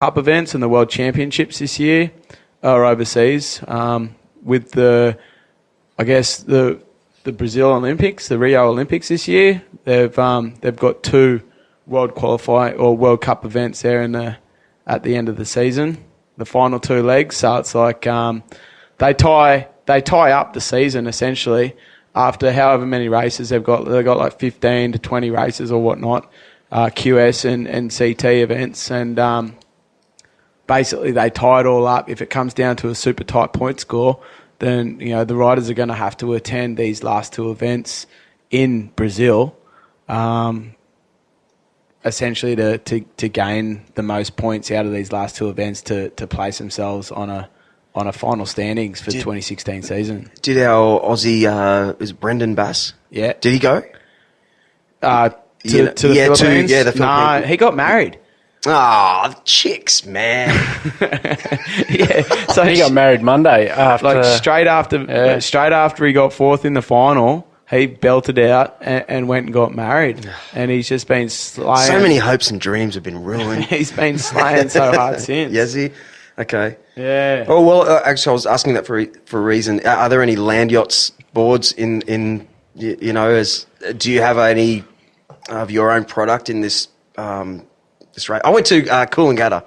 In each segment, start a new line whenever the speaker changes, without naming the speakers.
Cup events and the World Championships this year are overseas. With the Brazil Olympics, the Rio Olympics this year, they've got 2 World Cup events there at the end of the season, the final 2 legs. So it's like they tie up the season essentially after however many races they've got. They've got like 15 to 20 races or whatnot, QS and CT events, and basically they tie it all up. If it comes down to a super tight point score, then the riders are going to have to attend these last 2 events in Brazil, essentially to gain the most points out of these last 2 events to place themselves on a final standings for 2016 season.
Did our Aussie is Brendan Bass?
Yeah.
Did he go?
To the Philippines?
The Philippines.
No, he got married.
Ah, chicks, man.
Yeah, so
He got married Monday
straight after he got 4th in the final. He belted out and went and got married, and he's just been slaying.
So many hopes and dreams have been ruined.
He's been slaying so hard since.
Yes, he. Okay.
Yeah.
Oh well, actually, I was asking that for a reason. Are there any land yachts boards in do you have any of your own product in this this race? I went to Coolangatta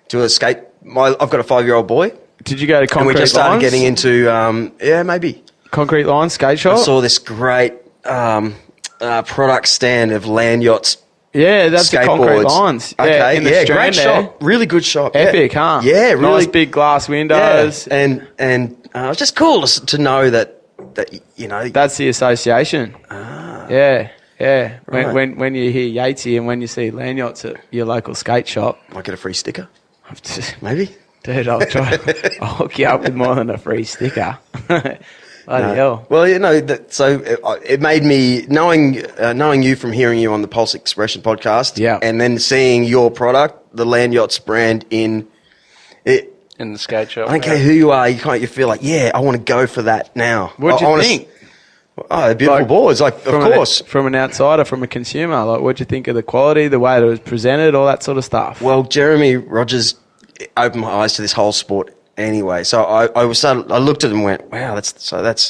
to a skate. I've got a 5-year-old boy.
Did you go to Concrete
And we just started
Lines?
getting into maybe
Concrete Lines skate shop?
I saw this great product stand of land yachts.
Yeah, that's the Concrete
skateboards.
Lines. Yeah,
Okay,
in the
yeah,
Strand
great
there.
shop. Really good shop.
Epic, huh?
Yeah, really.
Nice big glass windows.
Yeah. And it's just cool to know that
That's the association. Yeah.
Right.
When you hear Yatesy and when you see land yachts at your local skate shop,
might get a free sticker. Maybe.
Dude, I'll hook you up with more than a free sticker. Bloody hell.
Well, it made me knowing you from hearing you on the Pulse Expression podcast, and then seeing your product, the Land Yachts brand in it.
in the skate shop.
I don't care who you are, you feel like, I want to go for that now.
What'd you think?
Oh, they're beautiful boards, of course.
From an outsider, from a consumer, what'd you think of the quality, the way that it was presented, all that sort of stuff?
Well, Jeremy Rodgers opened my eyes to this whole sport anyway. So I looked at it and went, wow, these are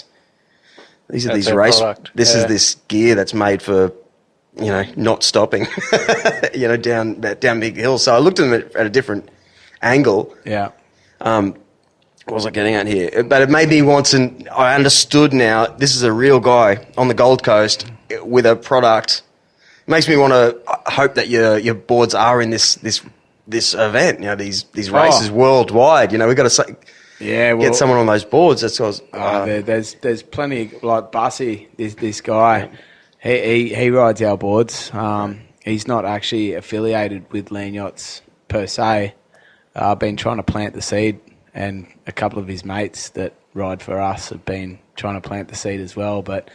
these race.
Product.
This is this gear that's made for, not stopping, down big hills. So I looked at them at a different angle.
Yeah.
What was I getting at here? But it made me want to. I understood now. This is a real guy on the Gold Coast with a product. It makes me want to hope that your boards are in this event. These races worldwide. We've got to get someone on those boards. That's what
there's plenty like Bussy. This guy, he rides our boards. He's not actually affiliated with Land Yachts per se. I've been trying to plant the seed. And a couple of his mates that ride for us have been trying to plant the seed as well. But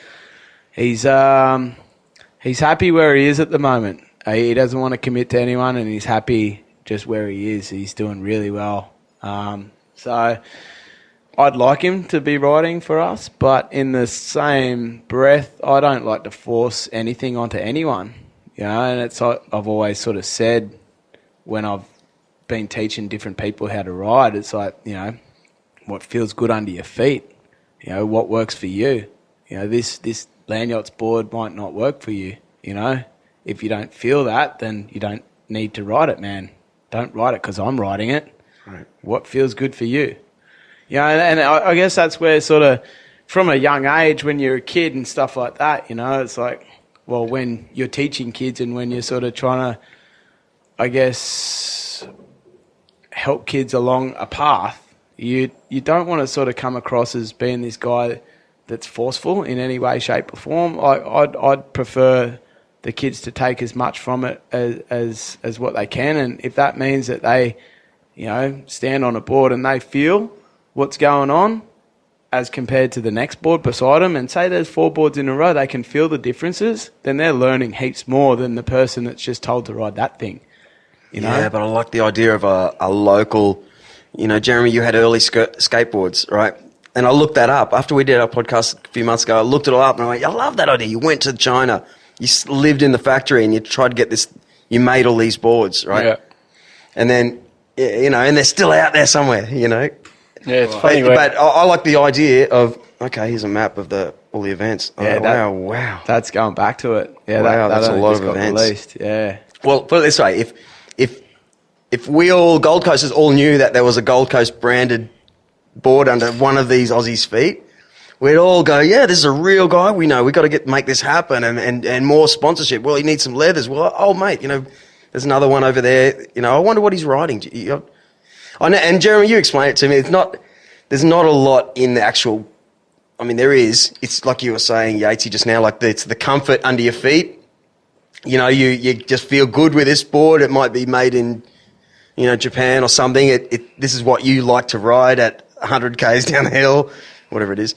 he's happy where he is at the moment. He doesn't want to commit to anyone, and he's happy just where he is. He's doing really well. So I'd like him to be riding for us, but in the same breath, I don't like to force anything onto anyone. And it's like I've always sort of said when I've been teaching different people how to ride, it's like, what feels good under your feet, what works for you. This Land Yachts board might not work for you. If you don't feel that, then you don't need to ride it, man. Don't ride it because I'm riding it.
Right.
What feels good for you? And I guess that's where sort of from a young age when you're a kid and stuff like that, it's like, well, when you're teaching kids and when you're sort of trying to, I guess, help kids along a path, you don't want to sort of come across as being this guy that's forceful in any way, shape or form. I'd prefer the kids to take as much from it as what they can, and if that means that they, stand on a board and they feel what's going on as compared to the next board beside them, and say there's 4 boards in a row, they can feel the differences, then they're learning heaps more than the person that's just told to ride that thing.
Yeah, but I like the idea of a local, Jeremy, you had early skateboards, right? And I looked that up. After we did our podcast a few months ago, I looked it all up and I went, I love that idea. You went to China, you lived in the factory and you tried to get this, you made all these boards, right?
Yeah.
And then and they're still out there somewhere,
Yeah, it's funny.
But I like the idea of, okay, here's a map of all the events.
Yeah,
wow.
That's going back to it. Yeah,
Wow,
that
that's a
only
lot
just
of
got
events.
released. Yeah.
Well, put it this way, if we all, Gold Coasters all knew that there was a Gold Coast branded board under one of these Aussies' feet, we'd all go, yeah, this is a real guy. We know we've got to make this happen and more sponsorship. Well, he needs some leathers. Well, oh, mate, there's another one over there. I wonder what he's riding. I know, and Jeremy, you explain it to me. There's not a lot in the actual, I mean, there is. It's like you were saying, Yatesy, just now, like it's the comfort under your feet. You just feel good with this board. It might be made in, Japan or something. This is what you like to ride at 100 Ks down the hill, whatever it is.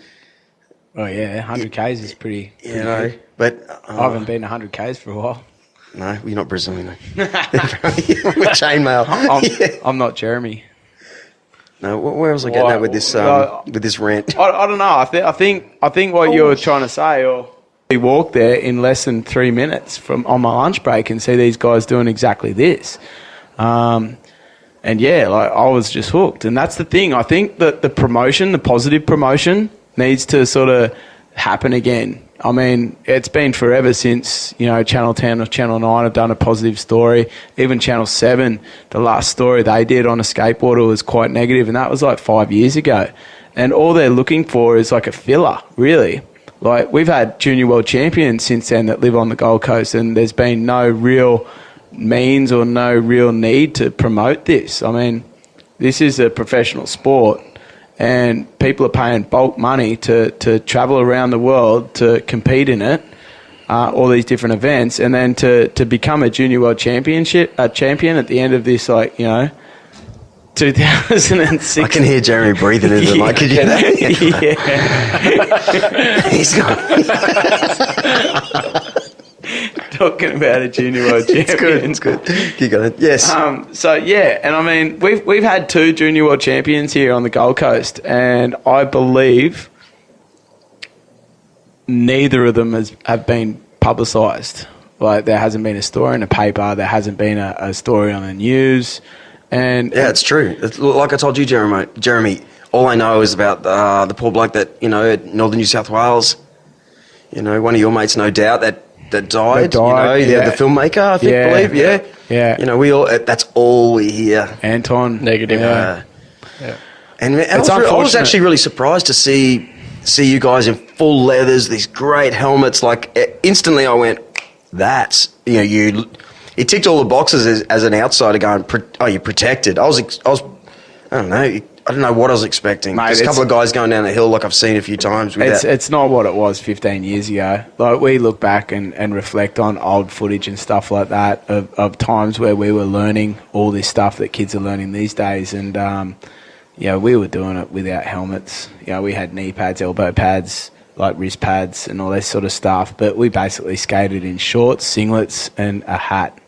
Oh, yeah, 100 Ks is pretty
Good. But
I haven't been 100 Ks for a while.
No, you're not Brazilian, though. With chainmail.
I'm not Jeremy.
No, where was I getting at with this rant?
I don't know. I think what you're trying to say, or we walked there in less than 3 minutes on my lunch break and see these guys doing exactly this. And yeah, I was just hooked. And that's the thing. I think that the positive promotion, needs to sort of happen again. I mean, it's been forever since, Channel 10 or Channel 9 have done a positive story. Even Channel 7, the last story they did on a skateboarder was quite negative, and that was like 5 years ago. And all they're looking for is like a filler, really. Like, we've had junior world champions since then that live on the Gold Coast, and there's been no real means or no real need to promote this. I mean, this is a professional sport, and people are paying bulk money to travel around the world to compete in it, all these different events, and then to become a junior world champion at the end of this, 2006.
I can hear Jeremy breathing into the mic. Could you hear that?
Yeah.
He's gone.
Talking about a junior world champion.
It's good. Keep going. Yes.
So yeah, and I mean we've had 2 junior world champions here on the Gold Coast, and I believe neither of them have been publicised. Like, there hasn't been a story in the paper, there hasn't been a story on the news, and
yeah, it's true. It's, like I told you, Jeremy. All I know is about the poor bloke that at Northern New South Wales. One of your mates, no doubt, that died. The filmmaker, I believe. Yeah. We all. That's all we hear.
Anton.
Negative.
Yeah. And I was actually really surprised to see you guys in full leathers, these great helmets. Like, instantly, I went, "That's you." It ticked all the boxes as an outsider, going, "Oh, you're protected." I don't know. I don't know what I was expecting. Mate, just a couple of guys going down the hill like I've seen a few times.
It's not what it was 15 years ago. Like, we look back and reflect on old footage and stuff like that of times where we were learning all this stuff that kids are learning these days. And, we were doing it without helmets. We had knee pads, elbow pads, like wrist pads and all that sort of stuff. But we basically skated in shorts, singlets and a hat.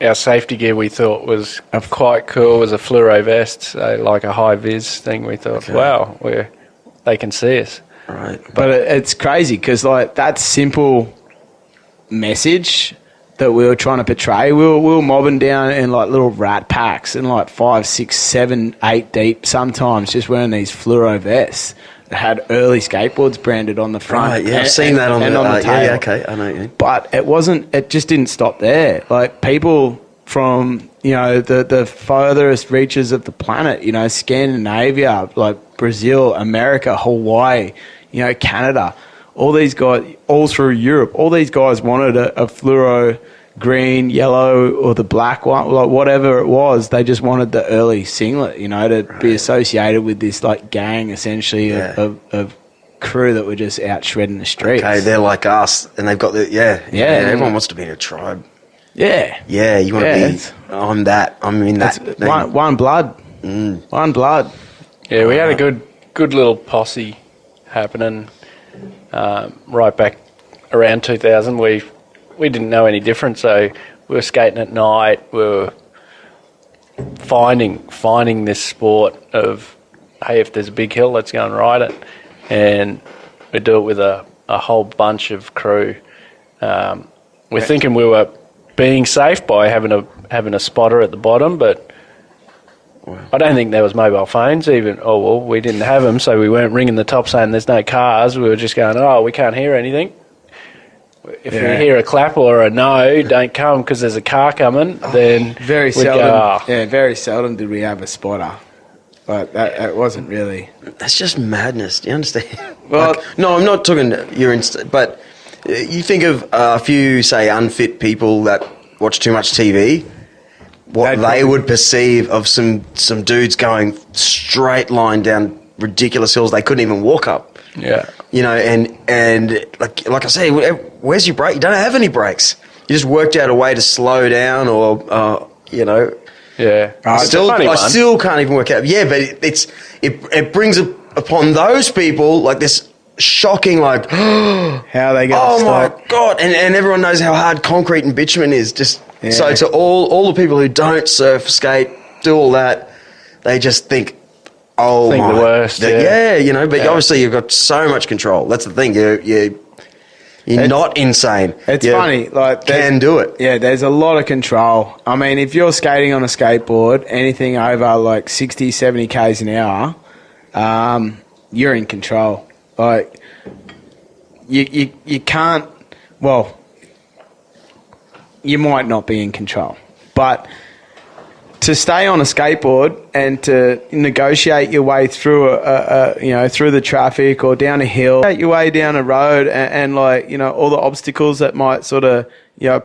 Our safety gear, we thought, was quite cool. It was a fluoro vest, so like a high-vis thing. We thought, wow, they can see us.
Right.
But it's crazy because, like, that simple message that we were trying to portray, we were mobbing down in, like, little rat packs and, like, 5, 6, 7, 8 deep sometimes, just wearing these fluoro vests that had early skateboards branded on the front.
Right, yeah, I've seen that on the tail. Yeah, okay, I know you.
But it just didn't stop there. Like, people from, the furthest reaches of the planet, Scandinavia, like Brazil, America, Hawaii, Canada, all these guys, all through Europe, all these guys wanted a fluoro green, yellow, or the black one, like whatever it was. They just wanted the early singlet, to be associated with this, like, gang, essentially, of crew that were just out shredding the streets.
Okay, they're like us, and they've got everyone wants to be in a tribe.
Yeah.
Yeah, you want to be, I'm that, I'm in that.
One blood. One blood.
Yeah, we had a good little posse happening right back around 2000. We didn't know any different, so we were skating at night. We were finding this sport of, hey, if there's a big hill, let's go and ride it. And we do it with a whole bunch of crew. We're thinking we were being safe by having a spotter at the bottom, but I don't think there was mobile phones even. Oh, well, we didn't have them, so we weren't ringing the top saying there's no cars. We were just going, oh, we can't hear anything. If we hear a clap or a no, don't come because there's a car coming, then
very
we'd
seldom.
go, oh.
Yeah, very seldom did we have a spotter. But that wasn't really.
That's just madness. Do you understand?
Well,
no, I'm not talking your but you think of a few, say, unfit people that watch too much TV. What they would perceive of some dudes going straight line down ridiculous hills they couldn't even walk up.
Yeah.
And like I say, where's your brake? You don't have any brakes. You just worked out a way to slow down or.
Yeah.
I still can't even work out. Yeah, but it brings upon those people like this shocking, like,
how they get.
Oh my God! And everyone knows how hard concrete and bitumen is. So to all the people who don't surf, skate, do all that, they just think, oh
think the worst.
But obviously you've got so much control. That's the thing. You're not insane.
It's funny. Like
can do it.
Yeah, there's a lot of control. I mean, if you're skating on a skateboard, anything over like 60, 70 Ks an hour, you're in control. Like, you can't... Well, you might not be in control. But to stay on a skateboard and to negotiate your way through through the traffic or down a hill, your way down a road and all the obstacles that might sort of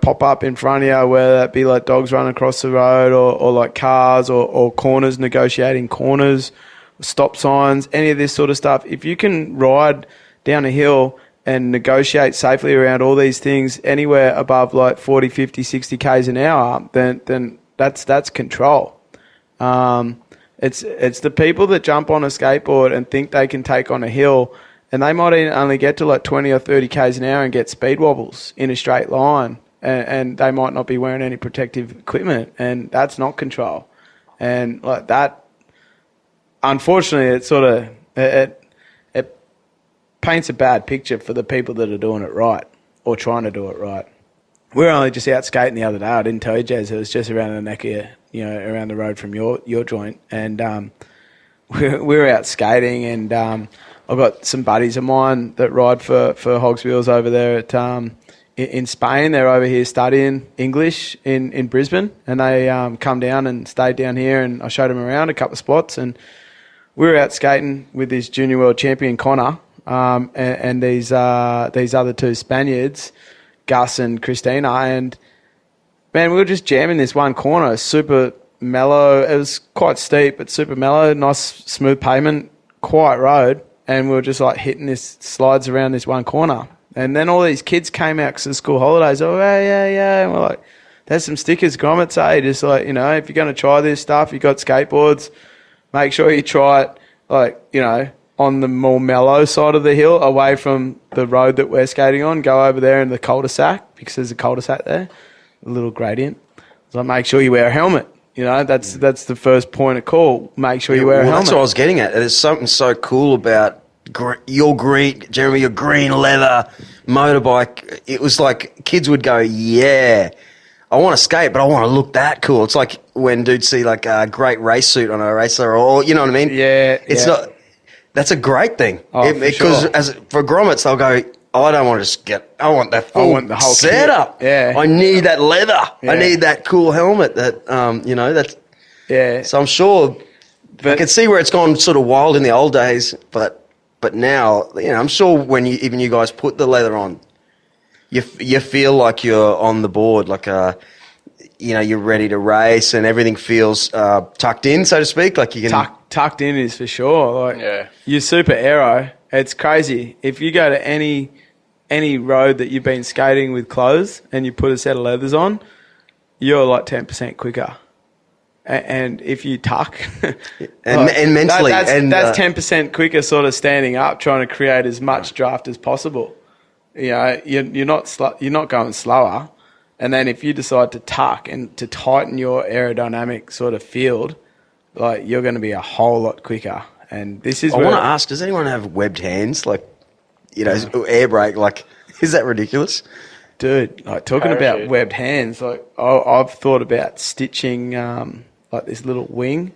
pop up in front of you, whether that be like dogs running across the road or like cars or corners, negotiating corners, stop signs, any of this sort of stuff. If you can ride down a hill and negotiate safely around all these things anywhere above like 40, 50, 60 Ks an hour, then that's control. It's the people that jump on a skateboard and think they can take on a hill, and they might only get to like 20 or 30 Ks an hour and get speed wobbles in a straight line, and they might not be wearing any protective equipment, and that's not control. And like that, unfortunately, it paints a bad picture for the people that are doing it right or trying to do it right. We were only just out skating the other day. I didn't tell you, Jez. It was just around the neck of around the road from your joint. And we were out skating, and I've got some buddies of mine that ride for Hogs Wheels over there in Spain. They're over here studying English in Brisbane, and they come down and stayed down here, and I showed them around a couple of spots. And we were out skating with this junior world champion, Connor, and these other two Spaniards, Gus and Christina, and man, we were just jamming this one corner, super mellow. It was quite steep, but super mellow, nice smooth pavement, quiet road, and we were just like hitting this slides around this one corner. And then all these kids came out because of school holidays. Oh, yeah. And we're like, there's some stickers, grommets, just like, if you're going to try this stuff, you got skateboards, make sure you try it, like, on the more mellow side of the hill, away from the road that we're skating on. Go over there in the cul-de-sac, because there's a cul-de-sac there, a little gradient. So make sure you wear a helmet. That's the first point of call. Make sure you wear a helmet.
That's what I was getting at. There's something so cool about your green leather motorbike. It was like kids would go, yeah, I want to skate, but I want to look that cool. It's like when dudes see like a great race suit on a racer, or you know what I mean?
Yeah.
It's not. That's a great thing. Because for grommets, they'll go, I don't want to just I want that full
the whole
setup.
Kit. Yeah.
I need that leather.
Yeah.
I need that cool helmet that, that's...
Yeah.
So I'm sure... I can see where it's gone sort of wild in the old days, but now, I'm sure when even you guys put the leather on, you feel like you're on the board, like you're ready to race and everything feels tucked in, so to speak. Like you can...
Tucked in is for sure. Like, you're super aero. It's crazy. If you go to any road that you've been skating with clothes and you put a set of leathers on, you're like 10% quicker. And if you tuck...
and mentally...
That's 10% quicker sort of standing up, trying to create as much draft as possible. You're not going slower. And then if you decide to tuck and to tighten your aerodynamic sort of field... like you're going to be a whole lot quicker, and this is.
I want to ask: does anyone have webbed hands? Like, air brake? Like, is that ridiculous,
dude? Like talking about webbed hands, like I've thought about stitching like this little wing